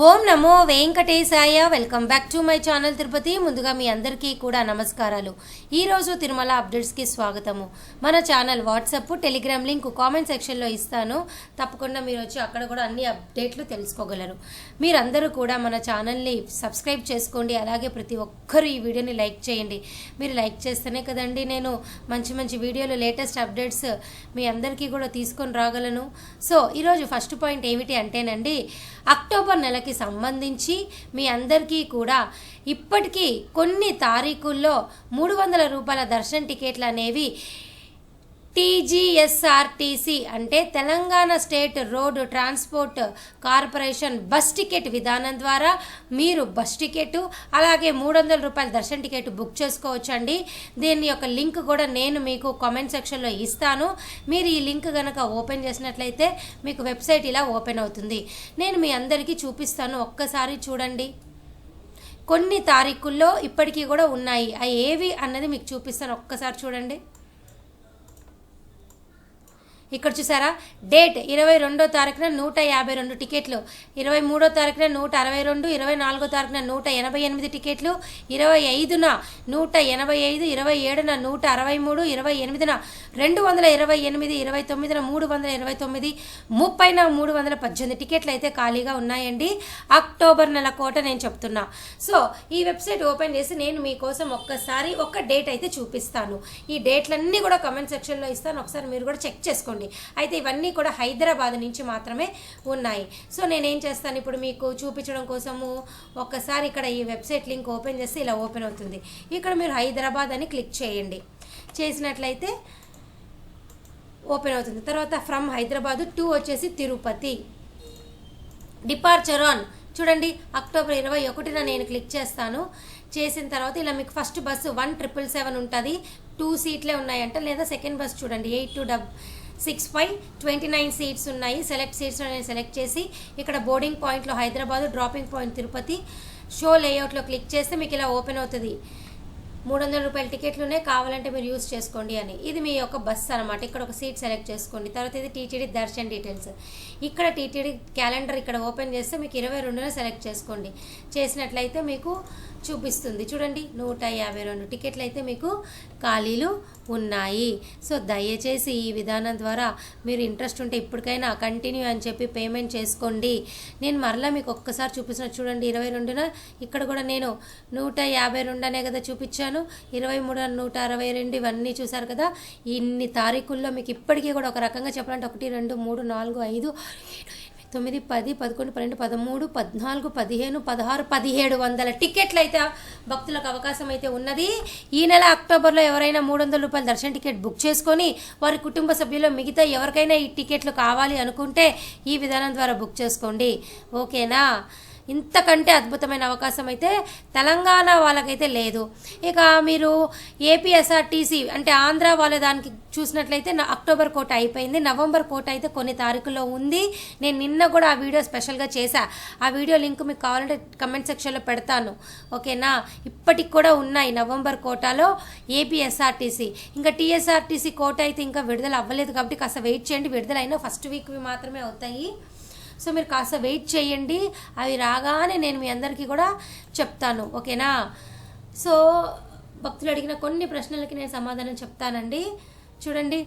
Om Namo Venkatesaya. Welcome back to my channel Tirupati. ముందుగా మీ అందరికీ కూడా నమస్కారాలు. ఈరోజు తిరుమల అప్డేట్స్కి స్వాగతము. మన channel WhatsApp, Telegram link comment సెక్షన్లో ఇస్తాను. తప్పకుండా మీరు వచ్చి అక్కడ కూడా అన్ని అప్డేట్లు తెలుసుకోగలరు. మీరందరూ కూడా మన ఛానల్ని సబ్స్క్రైబ్ చేసుకోండి. అలాగే ప్రతి ఒక్కరు ఈ వీడియోని లైక్ చేయండి. మీరు లైక్ చేస్తేనే కదండి నేను మంచి మంచి వీడియోలు, లేటెస్ట్ అప్డేట్స్ మీ అందరికీ కూడా తీసుకొని రాగలను. సో ఈరోజు ఫస్ట్ పాయింట్ ఏమిటి అంటేనండి, అక్టోబర్ నెలకి సంబంధించి మీ అందరికీ కూడా ఇప్పటికీ కొన్ని తారీఖుల్లో 300 రూపాయల దర్శన టికెట్లు అనేవి టీజీఎస్ఆర్టీసీ అంటే Telangana state road transport corporation bus ticket విధానం ద్వారా మీరు బస్ టికెట్ అలాగే 300 రూపాయల దర్శన టికెట్ బుక్ చేసుకోవచ్చండి. దీని యొక్క లింక్ కూడా నేను మీకు కామెంట్ సెక్షన్లో ఇస్తాను. మీరు ఈ లింక్ కనుక ఓపెన్ చేసినట్లయితే మీకు వెబ్సైట్ ఇలా ఓపెన్ అవుతుంది. నేను మీ అందరికీ చూపిస్తాను, ఒక్కసారి చూడండి. కొన్ని తారీఖుల్లో ఇప్పటికీ కూడా ఉన్నాయి. అవి ఏవి అన్నది మీకు చూపిస్తాను, ఒక్కసారి చూడండి. ఇక్కడ చూసారా, డేట్ 22వ తారీఖున 152 టికెట్లు, 23వ తారీఖున 162, 24వ తారీఖున 188 టికెట్లు, 25న 185, 27న 163, 28న 228, 29న 329, 30న 318 టికెట్లు అయితే ఖాళీగా ఉన్నాయండి. అక్టోబర్ నెల కోట నేను చెప్తున్నా. సో ఈ వెబ్సైట్ ఓపెన్ చేసి నేను మీకోసం ఒక్కసారి ఒక డేట్ అయితే చూపిస్తాను. ఈ డేట్లన్నీ కూడా కామెంట్ సెక్షన్లో ఇస్తాను, ఒకసారి మీరు కూడా చెక్ చేసుకోండి. అయితే ఇవన్నీ కూడా హైదరాబాద్ నుంచి మాత్రమే ఉన్నాయి. సో నేనేం చేస్తాను, ఇప్పుడు మీకు చూపించడం కోసము ఒక్కసారి ఇక్కడ ఈ వెబ్సైట్ లింక్ ఓపెన్ చేస్తే ఇలా ఓపెన్ అవుతుంది. ఇక్కడ మీరు హైదరాబాద్ అని క్లిక్ చేయండి. చేసినట్లయితే ఓపెన్ అవుతుంది. తర్వాత ఫ్రమ్ హైదరాబాద్ టు వచ్చేసి తిరుపతి. డిపార్చర్ ఆన్ చూడండి, అక్టోబర్ 21న నేను క్లిక్ చేస్తాను. చేసిన తర్వాత ఇలా మీకు ఫస్ట్ బస్సు 1777 ఉంటుంది, 2 సీట్లే ఉన్నాయంట. లేదా సెకండ్ బస్ చూడండి 8265 29 సీట్స్ ఉన్నాయి. సెలెక్ట్ సీట్స్ నేను సెలెక్ట్ చేసి ఇక్కడ బోర్డింగ్ పాయింట్లో Hyderabad, dropping point Tirupati, show లేఅవుట్లో క్లిక్ చేస్తే మీకు ఇలా ఓపెన్ అవుతుంది. 300 రూపాయల టికెట్లునే, కావాలంటే మీరు యూస్ చేసుకోండి అని. ఇది మీ యొక్క బస్సు అనమాట. ఇక్కడ ఒక సీట్ సెలెక్ట్ చేసుకోండి. తర్వాత ఇది టీటీడీ దర్శన్ డీటెయిల్స్. ఇక్కడ టీటీడీ క్యాలెండర్ ఇక్కడ ఓపెన్ చేస్తే మీకు 22న సెలెక్ట్ చేసుకోండి. చేసినట్లయితే మీకు చూపిస్తుంది చూడండి, 152 టికెట్లు అయితే మీకు ఖాళీలు ఉన్నాయి. సో దయచేసి ఈ విధానం ద్వారా మీరు ఇంట్రెస్ట్ ఉంటే ఇప్పటికైనా కంటిన్యూ అని చెప్పి పేమెంట్ చేసుకోండి. నేను మరలా మీకు ఒక్కసారి చూపిస్తున్నా చూడండి, 22న ఇక్కడ కూడా నేను 152 అనే కదా చూపించాను, 23 162 ఇవన్నీ చూసారు కదా. ఇన్ని తారీఖుల్లో మీకు ఇప్పటికీ కూడా ఒక రకంగా చెప్పాలంటే 1 2 3 4 5 7 8 9 10 11 12 13 14 15 16 1700 టికెట్లు అయితే భక్తులకు అవకాశం అయితే ఉన్నది. ఈ నెల అక్టోబర్లో ఎవరైనా 300 రూపాయల దర్శన టికెట్ బుక్ చేసుకొని వారి కుటుంబ సభ్యులు మిగతా ఎవరికైనా ఈ టికెట్లు కావాలి అనుకుంటే ఈ విధానం ద్వారా బుక్ చేసుకోండి. ఓకేనా? ఇంతకంటే అద్భుతమైన అవకాశం అయితే తెలంగాణ వాళ్ళకైతే లేదు. ఇక మీరు ఏపీఎస్ఆర్టీసీ అంటే ఆంధ్ర వాళ్ళ దానికి చూసినట్లయితే అక్టోబర్ కోట అయిపోయింది. నవంబర్ కోట అయితే కొన్ని తారీఖుల్లో ఉంది. నేను నిన్న కూడా ఆ వీడియో స్పెషల్గా చేశా. ఆ వీడియో లింక్ మీకు కావాలంటే కమెంట్ సెక్షన్లో పెడతాను. ఓకేనా? ఇప్పటికి కూడా ఉన్నాయి నవంబర్ కోటాలో ఏపీఎస్ఆర్టీసీ. ఇంకా టీఎస్ఆర్టీసీ కోట అయితే ఇంకా విడుదల అవ్వలేదు కాబట్టి కాస్త వెయిట్ చేయండి. విడుదలైనా ఫస్ట్ వీక్వి మాత్రమే అవుతాయి. సో మీరు కాస్త వెయిట్ చేయండి, అవి రాగానే నేను మీ అందరికీ కూడా చెప్తాను. ఓకేనా? సో భక్తులు అడిగిన కొన్ని ప్రశ్నలకి నేను సమాధానం చెప్తానండి. చూడండి,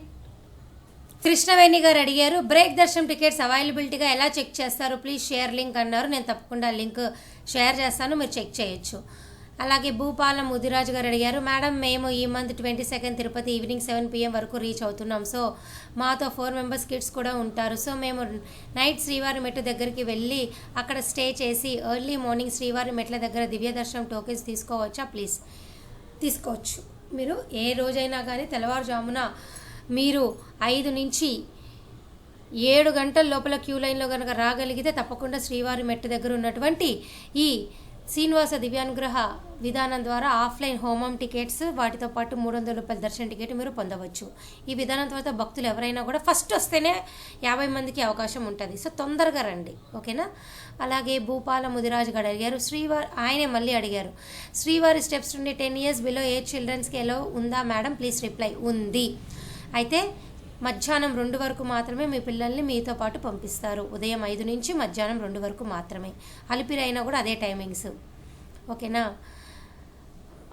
కృష్ణవేణి గారు అడిగారు, బ్రేక్ దర్శనం టికెట్స్ అవైలబిలిటీగా ఎలా చెక్ చేస్తారు, ప్లీజ్ షేర్ లింక్ అన్నారు. నేను తప్పకుండా లింక్ షేర్ చేస్తాను, మీరు చెక్ చేయొచ్చు. అలాగే భూపాలం ముదిరాజు గారు అడిగారు, మేడం మేము ఈ మంత్ 22 తిరుపతి ఈవినింగ్ 7 PM వరకు రీచ్ అవుతున్నాం. సో మాతో 4 మెంబర్స్ కిడ్స్ కూడా ఉంటారు. సో మేము నైట్ శ్రీవారి మెట్టు దగ్గరికి వెళ్ళి అక్కడ స్టే చేసి ఎర్లీ మార్నింగ్ శ్రీవారి మెట్ల దగ్గర దివ్య దర్శనం టోకెన్స్ తీసుకోవచ్చా? ప్లీజ్ తీసుకోవచ్చు. మీరు ఏ రోజైనా కానీ తెల్లవారుజామున మీరు 5 నుంచి 7 గంటల లోపల క్యూ లైన్లో కనుక రాగలిగితే తప్పకుండా శ్రీవారి మెట్టు దగ్గర ఉన్నటువంటి ఈ శ్రీనివాస దివ్యానుగ్రహ విధానం ద్వారా ఆఫ్లైన్ హోమం టికెట్స్ వాటితో పాటు 300 రూపాయల దర్శన టికెట్ మీరు పొందవచ్చు. ఈ విధానం తర్వాత భక్తులు ఎవరైనా కూడా ఫస్ట్ వస్తేనే 50 మందికి అవకాశం ఉంటుంది. సో తొందరగా రండి. ఓకేనా? అలాగే భూపాల ముదిరాజు గారు అడిగారు, ఆయనే మళ్ళీ అడిగారు, శ్రీవారి స్టెప్స్ నుండి 10 years బిలో ఏజ్ చిల్డ్రన్స్కి ఎలా ఉందా మేడం, ప్లీజ్ రిప్లై. ఉంది. అయితే మధ్యాహ్నం 2 వరకు మాత్రమే మీ పిల్లల్ని మీతో పాటు పంపిస్తారు. ఉదయం 5 నుంచి మధ్యాహ్నం 2 వరకు మాత్రమే. అలిపిరి అయినా కూడా అదే టైమింగ్స్. ఓకేనా.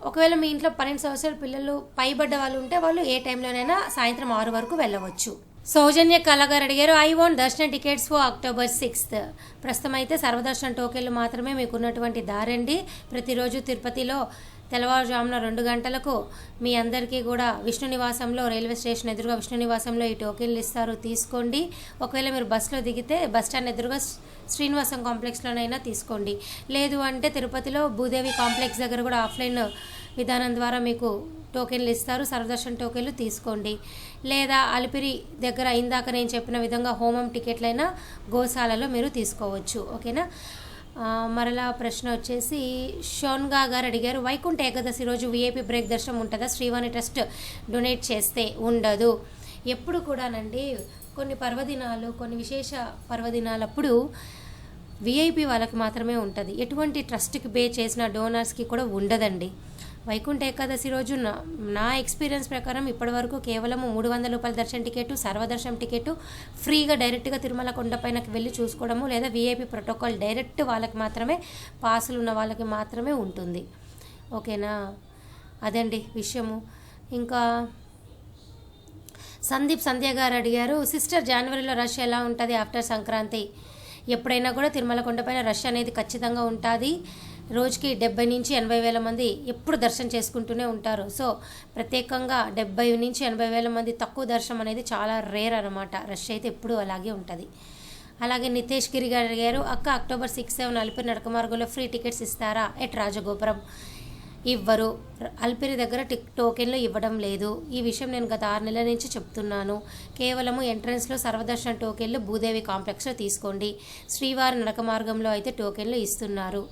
ఒకవేళ మీ ఇంట్లో 12 సంవత్సరాల పిల్లలు పైబడ్డ వాళ్ళు ఉంటే వాళ్ళు ఏ టైంలోనైనా సాయంత్రం 6 వరకు వెళ్ళవచ్చు. సౌజన్య కళగారు అడిగారు, ఐ వాంట్ దర్శన టికెట్స్ ఫర్ October 6th. ప్రస్తుతం అయితే సర్వదర్శన టోకెన్లు మాత్రమే మీకు ఉన్నటువంటి దారండి. ప్రతిరోజు తిరుపతిలో తెల్లవారుజామున 2 గంటలకు మీ అందరికీ కూడా విష్ణు నివాసంలో, రైల్వే స్టేషన్ ఎదురుగా విష్ణు నివాసంలో ఈ టోకెన్లు ఇస్తారు, తీసుకోండి. ఒకవేళ మీరు బస్సులో దిగితే బస్ స్టాండ్ ఎదురుగా శ్రీనివాసం కాంప్లెక్స్లోనైనా తీసుకోండి. లేదు అంటే తిరుపతిలో భూదేవి కాంప్లెక్స్ దగ్గర కూడా ఆఫ్లైన్ విధానం ద్వారా మీకు టోకెన్లు ఇస్తారు, సర్వదర్శన్ టోకెన్లు తీసుకోండి. లేదా అలిపిరి దగ్గర ఇందాక నేను చెప్పిన విధంగా హోమం టికెట్లైనా గోశాలలో మీరు తీసుకోవచ్చు. ఓకేనా. మరలా ప్రశ్న వచ్చేసి షోన్గా గారు అడిగారు, వైకుంఠ ఏకాదశి రోజు విఐపి బ్రేక్ దర్శనం ఉంటుందా? శ్రీవాణి ట్రస్ట్ డొనేట్ చేస్తే ఉండదు. ఎప్పుడు కూడానండి కొన్ని పర్వదినాలు, కొన్ని విశేష పర్వదినాలప్పుడు విఐపి వాళ్ళకి మాత్రమే ఉంటుంది. ఎటువంటి ట్రస్ట్కి పే చేసిన డోనర్స్కి కూడా ఉండదండి. వైకుంఠ ఏకాదశి రోజు నా ఎక్స్పీరియన్స్ ప్రకారం ఇప్పటివరకు కేవలం 300 రూపాయల దర్శన టికెట్, సర్వదర్శనం టికెట్ ఫ్రీగా డైరెక్ట్గా తిరుమల కొండపైనకి వెళ్ళి చూసుకోవడము, లేదా విఐపి ప్రోటోకాల్ డైరెక్ట్ వాళ్ళకి మాత్రమే, పాసులు ఉన్న వాళ్ళకి మాత్రమే ఉంటుంది. ఓకేనా. అదండి విషయము. ఇంకా సంధ్య గారు అడిగారు, సిస్టర్ జనవరిలో రష్ ఎలా ఉంటుంది ఆఫ్టర్ సంక్రాంతి? ఎప్పుడైనా కూడా తిరుమల కొండపైన రష్ అనేది ఖచ్చితంగా ఉంటుంది. రోజుకి 70 నుంచి 80 వేల మంది ఎప్పుడు దర్శనం చేసుకుంటూనే ఉంటారు. సో ప్రత్యేకంగా 70 నుంచి 80 వేల మంది తక్కువ దర్శనం అనేది చాలా రేర్ అనమాట. రష్ అయితే ఎప్పుడు అలాగే ఉంటుంది. అలాగే నితేష్ గిరి గారు అడిగారు, అక్క October 6, 7 అలిపిరి నడక మార్గంలో ఫ్రీ టికెట్స్ ఇస్తారా ఎట్ రాజగోపురం? ఇవ్వరు. అలిపిరి దగ్గర టోకెన్లు ఇవ్వడం లేదు. ఈ విషయం నేను గత 6 నెలల నుంచి చెప్తున్నాను. కేవలము ఎంట్రన్స్లో సర్వదర్శన టోకెన్లు భూదేవి కాంప్లెక్స్లో తీసుకోండి. శ్రీవారి నడక మార్గంలో అయితే టోకెన్లు ఇస్తున్నారు.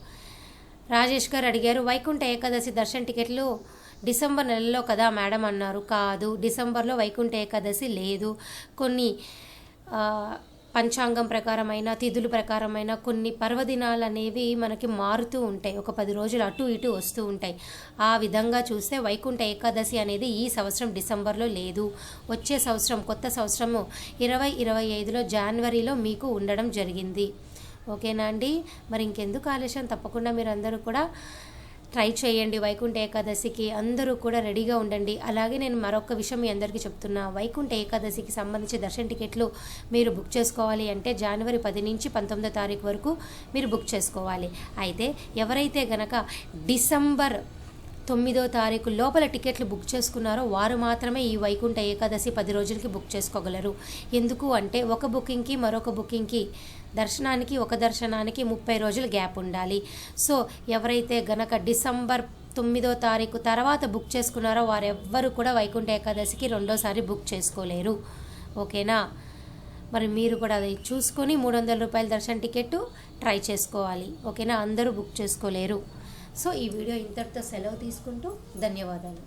రాజేష్ గారు అడిగారు, వైకుంఠ ఏకాదశి దర్శన టికెట్లు డిసెంబర్ నెలలో కదా మేడం అన్నారు. కాదు, డిసెంబర్లో వైకుంఠ ఏకాదశి లేదు. కొన్ని పంచాంగం ప్రకారమైన, తిథుల ప్రకారమైన కొన్ని పర్వదినాలు అనేవి మనకి మారుతూ ఉంటాయి. ఒక 10 రోజులు అటు ఇటు వస్తూ ఉంటాయి. ఆ విధంగా చూస్తే వైకుంఠ ఏకాదశి అనేది ఈ సంవత్సరం డిసెంబర్లో లేదు. వచ్చే సంవత్సరం, కొత్త సంవత్సరము 2025లో జనవరిలో మీకు ఉండడం జరిగింది. ఓకేనా అండి. మరి ఇంకెందుకు ఆలస్యం, తప్పకుండా మీరు అందరూ కూడా ట్రై చేయండి వైకుంఠ ఏకాదశికి. అందరూ కూడా రెడీగా ఉండండి. అలాగే నేను మరొక విషయం మీ అందరికీ చెప్తున్నా, వైకుంఠ ఏకాదశికి సంబంధించి దర్శన టికెట్లు మీరు బుక్ చేసుకోవాలి అంటే జనవరి 10 నుంచి 19వ తారీఖు వరకు మీరు బుక్ చేసుకోవాలి. అయితే ఎవరైతే గనక డిసెంబర్ 9వ తారీఖు లోపల టికెట్లు బుక్ చేసుకున్నారో వారు మాత్రమే ఈ వైకుంఠ ఏకాదశి 10 రోజులకి బుక్ చేసుకోగలరు. ఎందుకు అంటే ఒక బుకింగ్కి మరొక బుకింగ్కి, దర్శనానికి ఒక దర్శనానికి 30 రోజులు గ్యాప్ ఉండాలి. సో ఎవరైతే గనక డిసెంబర్ 9వ తారీఖు తర్వాత బుక్ చేసుకున్నారో వారెవ్వరూ కూడా వైకుంఠ ఏకాదశికి రెండోసారి బుక్ చేసుకోలేరు. ఓకేనా. మరి మీరు కూడా అది చూసుకొని 300 రూపాయల దర్శన టికెట్ ట్రై చేసుకోవాలి. ఓకేనా. అందరూ బుక్ చేసుకోలేరు. సో ఈ వీడియో ఇంతటితో సెలవు తీసుకుంటూ ధన్యవాదాలు.